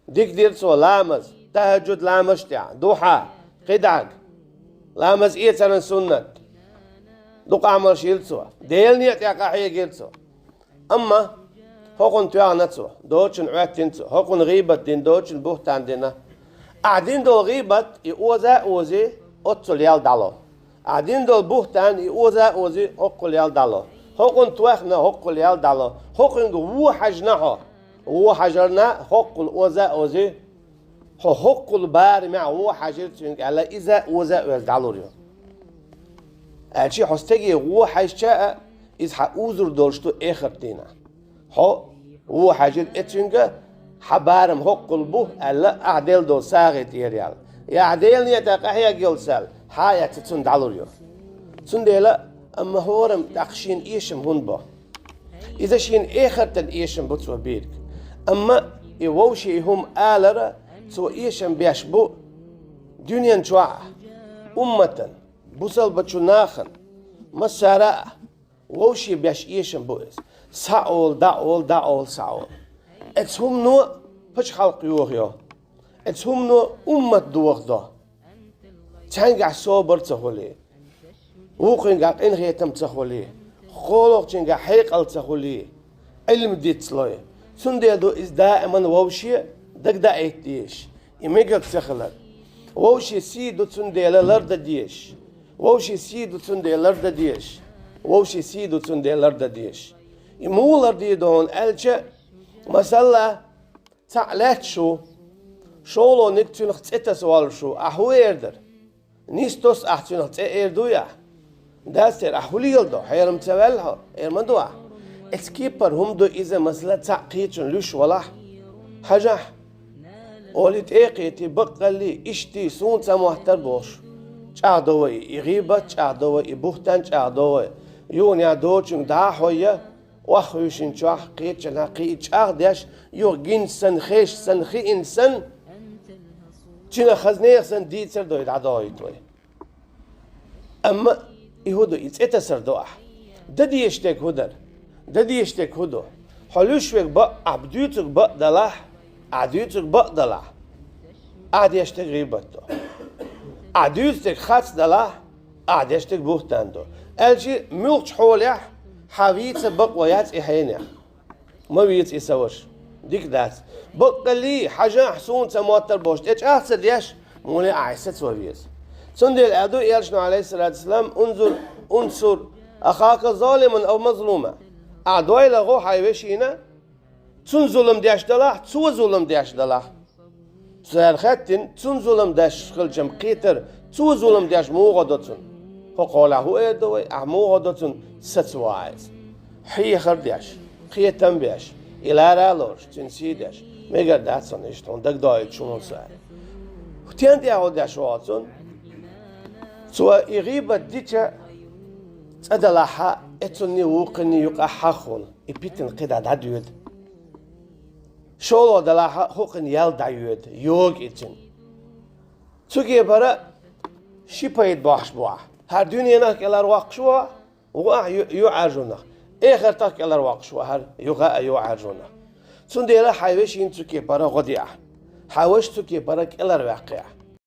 ديك دير سو لامز تهجد لامشتع دوحة قدعك لامز إيه سنة سنة دوق عمل شيلسو ديل نيت يا قاحية جيلسو أما هقون تيانتسو دوتشن عتنسو هقون غيبة دين دوتشن بوهتان دينا قاعدين دول غيبة يوزا أوزي أتصل يال دالو قاعدين دول بوهتان يوزا أوزي أقول يال دالو هقون توخنا هقول يال دالو هقون هو حجناه هو حجرنا هقول أوزا أوزي هقول بار مع هو حجرتين على إذا أوزا يال دالو ريو الشيء حستجي هو حيشاء إذا حأوزر دولشتو آخر دينا هو حاجة إتشنجا حبارم هو قلبه ألا أعدل دول ساغت يريال يا عدل نيتاق أحيا جلسال حياة تسند علوريو تسنديلا أما هورم تأخشين إيشم هنبا إذا شين آخر تن إيشم بتسوى بيرك أما يووشي هم آلرا سوى إيشم بيشبو دنيا نشوع أمة بوصل بتشناخن مسارة ووشي بيش إيشم بوئس ساول داول ساول اتهم نو بش خلق يوغيو اتهم نو أمة دوغ تنجع صوبر تخولي وقنجع إنغي تم تخولي خولق تنجع حيقل تخولي علم ديتسلوي سندي دو إز دائما ووشي دك دا ايتيش إميقل تخلق ووشي سيدو تندي لرد ديش ووشي سيدو تندي لرد ديش ووشي سيدو تندي لرد ديش يمولر دي دون ألجأ مسألة تعلت شولو نكتونخ تتسوال شو أحويردر نيستوس أحتونخ تأيردويا داستر أحوليل دو حيرم تولها إيرمدوا اتكيبر هم دو إذا مسألة تعقيتون لوش ولا حاجة أولي تأقيتي بقلي إشتي سون سموحتر بوش چاعدوي إغيبة چاعدوي إبوختان چاعدوي يون يا دوچون دا حوية وخوشين شو حقيت شن حقيت شاق داش يوغين سن خيش سن خي إنسان شنا خزنيخ سن ديت سر دويد عداوي توي أما يهودو يتسر دوح ددي يشتك هدر ددي يشتك هدو حلوش ويك بق عبدوتك بق دلاح عدوتك بق دلاح عاد يشتك غيبتو عدوتك خاتس دلاح عاد يشتك بوختان دو الجي ملقش حوليح حاويت بقويات إحيانيا ما بيت يسوش ديك دات بقلي حاجة حسون تموتر بوشت إيش أحسن ديش مولي عيسى سوفيس سندل أدو يالشنا عليه الصلاة والسلام انصر أخاك ظالما أو مظلوما أعدوي لغو حيوشينا تون ظلم ديش دلاح تو ظلم ديش دلاح سهل خاتن تون ظلم ديش خلجم قيتر تو ظلم ديش موغدتون فقاله إيدوي أحمو غدتون ستواعز حي خرديش خي تنبيش إلى رالوش تنسيدش ميجر داتسون إشتون دك دايت شنو سار وتين دي عودش واتسون سوا يغيب ديتشا تدلها اتوني وقني يقحخون يبيتن قدا داديود شولو دلها هوقن يال دايود يوغ إتن تسوكي برا شيبايد باخش بواه هر دنيا كلار واقشوا وقع يعرجونا آخر تاك كلار واقشوا هر يقع يعرجونا سنديلا حيوش ينتوكي برا غديع حوش توكي برا كلار واقع